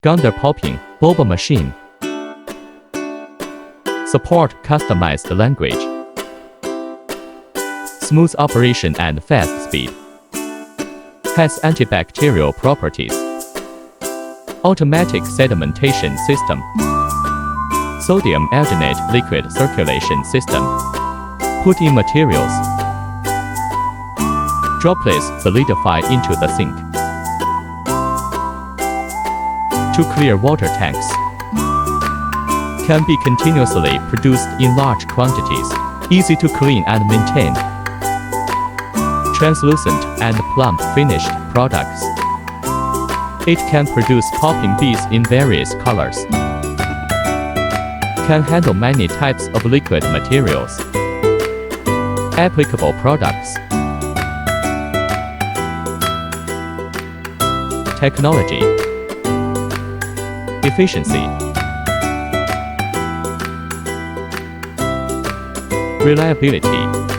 Gondor popping, Boba machine. Support customized language. Smooth operation and fast speed. Has antibacterial properties. Automatic sedimentation system. Sodium alginate liquid circulation system. Put in materials. Droplets solidify into the sink. To clear water tanks. Can be continuously produced in large quantities. Easy to clean and maintain. Translucent and plump finished products. It can produce popping beads in various colors. Can handle many types of liquid materials. Applicable products. Technology. Efficiency. Reliability.